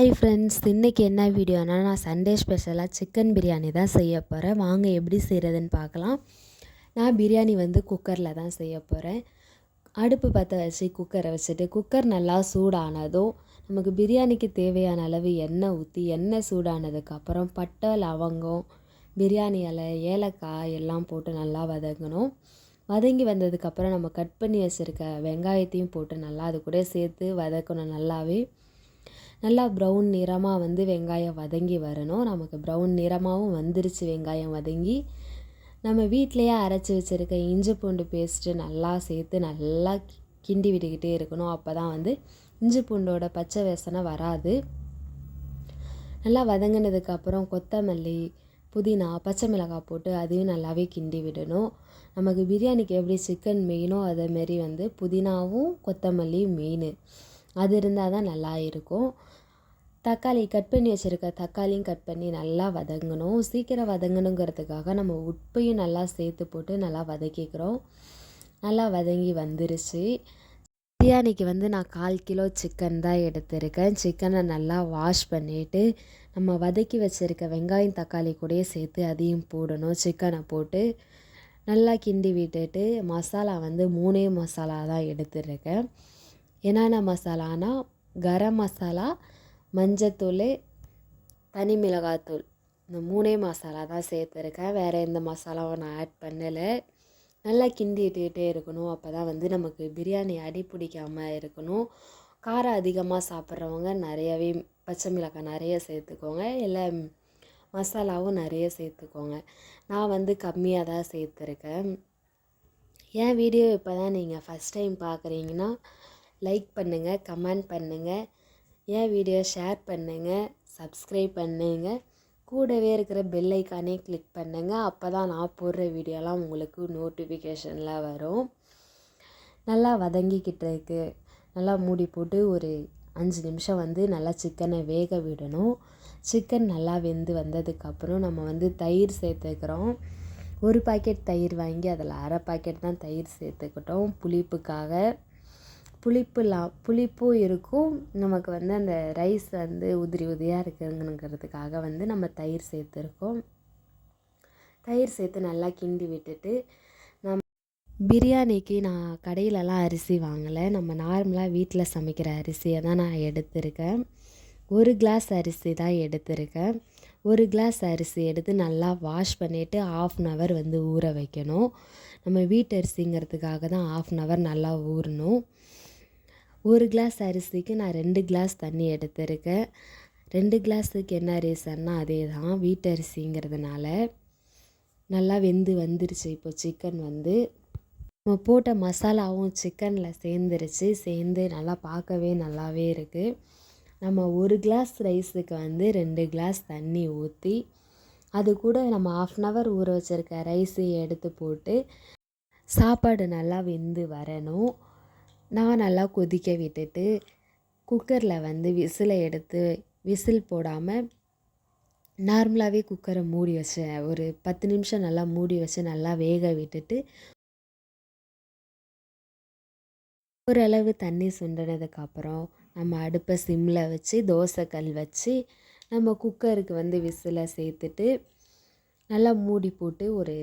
Hi friends, இன்றைக்கி என்ன வீடியோனா நான் சண்டே ஸ்பெஷலாக சிக்கன் பிரியாணி தான் செய்ய போகிறேன். வாங்க எப்படி செய்கிறதுன்னு பார்க்கலாம். நான் பிரியாணி குக்கரில் தான் செய்ய போகிறேன். அடுப்பு பற்ற வச்சு குக்கரை வச்சுட்டு குக்கர் நல்லா சூடானதும் நமக்கு பிரியாணிக்கு தேவையான அளவு எண்ணெய் ஊற்றி எண்ணெய் சூடானதுக்கப்புறம் பட்டை, லவங்கம், பிரியாணி இலை, ஏலக்காய் எல்லாம் போட்டு நல்லா வதங்கணும். வதங்கி வந்ததுக்கப்புறம் நம்ம கட் பண்ணி வச்சுருக்க வெங்காயத்தையும் போட்டு நல்லா அது கூட சேர்த்து வதக்கணும். நல்லா ப்ரௌன் நிறமாக வெங்காயம் வதங்கி வரணும். நமக்கு ப்ரௌன் நிறமாகவும் வந்துருச்சு வெங்காயம் வதங்கி. நம்ம வீட்டிலையே அரைச்சி வச்சுருக்க இஞ்சி பூண்டு பேஸ்ட்டு நல்லா சேர்த்து நல்லா கிண்டி விட்டுக்கிட்டே இருக்கணும். அப்போ தான் இஞ்சி பூண்டோட பச்சை வாசனை வராது. நல்லா வதங்கினதுக்கப்புறம் கொத்தமல்லி, புதினா, பச்சை மிளகாய் போட்டு அதையும் நல்லாவே கிண்டி விடணும். நமக்கு பிரியாணிக்கு எப்படி சிக்கன் மெயினோ அதேமாரி புதினாவும் கொத்தமல்லியும் மெயின். அது இருந்தால் தான் நல்லா இருக்கும். தக்காளி கட் பண்ணி வச்சுருக்க தக்காளியும் கட் பண்ணி நல்லா வதங்கணும். சீக்கிரம் வதங்கணுங்கிறதுக்காக நம்ம உப்பையும் நல்லா சேர்த்து போட்டு நல்லா வதக்கிக்கிறோம். நல்லா வதங்கி வந்துருச்சு. பிரியாணிக்கு நான் 1/4 கிலோ சிக்கன் தான் எடுத்திருக்கேன். சிக்கனை நல்லா வாஷ் பண்ணிவிட்டு நம்ம வதக்கி வச்சுருக்க வெங்காயம் தக்காளி கூடயே சேர்த்து அதையும் போடணும். சிக்கனை போட்டு நல்லா கிண்டி விட்டுட்டு மசாலா 3 மசாலா தான் எடுத்துருக்கேன். என்னென்ன மசாலானா கரம் மசாலா, மஞ்சத்தூள், தனி மிளகாத்தூள், இந்த 3 மசாலா தான் சேர்த்துருக்கேன். வேறு எந்த மசாலாவும் நான் ஆட் பண்ணலை. நல்லா கிண்டிகிட்டே இருக்கணும். அப்போ தான் நமக்கு பிரியாணி அடி பிடிக்காமல் இருக்கணும். காரம் அதிகமாக சாப்பிட்றவங்க நிறையவே பச்சை மிளகாய் நிறைய சேர்த்துக்கோங்க, இல்லை மசாலாவும் நிறைய சேர்த்துக்கோங்க. நான் கம்மியாக தான் சேர்த்துருக்கேன். என் வீடியோ இப்போ தான் நீங்கள் ஃபஸ்ட் டைம் பார்க்குறீங்கன்னா லைக் பண்ணுங்கள், கமெண்ட் பண்ணுங்கள், என் வீடியோ ஷேர் பண்ணுங்கள், சப்ஸ்கிரைப் பண்ணுங்கள், கூடவே இருக்கிற பெல் ஐக்கானே கிளிக் பண்ணுங்கள். அப்போ தான் நான் போடுற வீடியோலாம் உங்களுக்கு நோட்டிஃபிகேஷனில் வரும். நல்லா வதங்கிக்கிட்டு இருக்கு. நல்லா மூடி போட்டு ஒரு 5 நிமிஷம் நல்லா சிக்கனை வேக விடணும். சிக்கன் நல்லா வெந்து வந்ததுக்கப்புறம் நம்ம தயிர் சேர்த்துக்கிறோம். 1 பாக்கெட் தயிர் வாங்கி அதில் அரை பாக்கெட் தான் தயிர் சேர்த்துக்கிட்டோம். புளிப்புக்காக. புளிப்பும் இருக்கும். நமக்கு அந்த ரைஸ் உதிரி உதிரியாக இருக்குங்கிறதுக்காக நம்ம தயிர் சேர்த்துருக்கோம். தயிர் சேர்த்து நல்லா கிண்டி விட்டுட்டு பிரியாணிக்கு நான் கடையிலலாம் அரிசி வாங்கலை. நம்ம நார்மலாக வீட்டில் சமைக்கிற அரிசியை தான் நான் எடுத்திருக்கேன். 1 கிளாஸ் அரிசி தான் எடுத்திருக்கேன். 1 கிளாஸ் அரிசி எடுத்து நல்லா வாஷ் பண்ணிவிட்டு 1/2 hour ஊற வைக்கணும். நம்ம வீட்டு அரிசிங்கிறதுக்காக தான் 1/2 hour நல்லா ஊறணும். 1 கிளாஸ் அரிசிக்கு நான் 2 கிளாஸ் தண்ணி எடுத்திருக்கேன். 2 கிளாஸுக்கு என்ன ரீசன்னா அதே தான், வீட்டு அரிசிங்கிறதுனால. நல்லா வெந்து வந்துருச்சு. இப்போ சிக்கன் நம்ம போட்ட மசாலாவும் சிக்கனில் சேர்ந்து நல்லா பார்க்கவே நல்லாவே இருக்குது. நம்ம 1 கிளாஸ் ரைஸுக்கு 2 கிளாஸ் தண்ணி ஊற்றி அது கூட நம்ம 1/2 hour ஊற வச்சுருக்க ரைஸை எடுத்து போட்டு சாப்பாடு நல்லா வெந்து வரணும். நான் நல்லா கொதிக்க விட்டுட்டு குக்கரில் விசிலை எடுத்து விசில் போடாமல் நார்மலாகவே குக்கரை மூடி வச்சேன். ஒரு 10 நிமிஷம் நல்லா மூடி வச்சு நல்லா வேக விட்டுட்டு ஓரளவு தண்ணி சுண்டினதுக்கப்புறம் நம்ம அடுப்பை சிம்மில் வச்சு தோசைக்கல் வச்சு நம்ம குக்கருக்கு விசிலை சேர்த்துட்டு நல்லா மூடி போட்டு ஒரு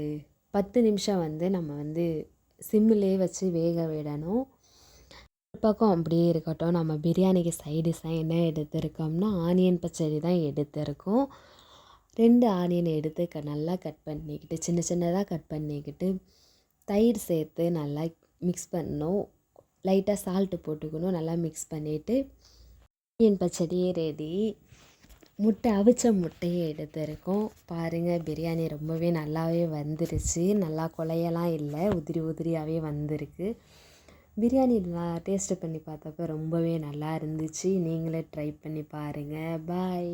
10 நிமிஷம் நம்ம சிம்மிலே வச்சு வேக விடணும். ஒரு பக்கம் அப்படியே இருக்கட்டும். நம்ம பிரியாணிக்கு சைடிஷாக என்ன எடுத்திருக்கோம்னா ஆனியன் பச்சடி தான் எடுத்திருக்கோம். 2 ஆனியன் எடுத்து நல்லா கட் பண்ணிக்கிட்டு சின்ன சின்னதாக கட் பண்ணிக்கிட்டு தயிர் சேர்த்து நல்லா மிக்ஸ் பண்ணணும். லைட்டாக சால்ட்டு போட்டுக்கணும். நல்லா மிக்ஸ் பண்ணிவிட்டு ஆனியன் பச்சடியே ரெடி. அவிச்ச முட்டையை எடுத்திருக்கோம். பாருங்கள், பிரியாணி ரொம்பவே நல்லாவே வந்துருச்சு. நல்லா குழையெல்லாம் இல்லை, உதிரி உதிரியாகவே வந்திருக்கு. பிரியாணி டேஸ்ட்டு பண்ணி பார்த்தப்ப ரொம்பவே நல்லா இருந்துச்சு. நீங்களே ட்ரை பண்ணி பாருங்கள். பாய்.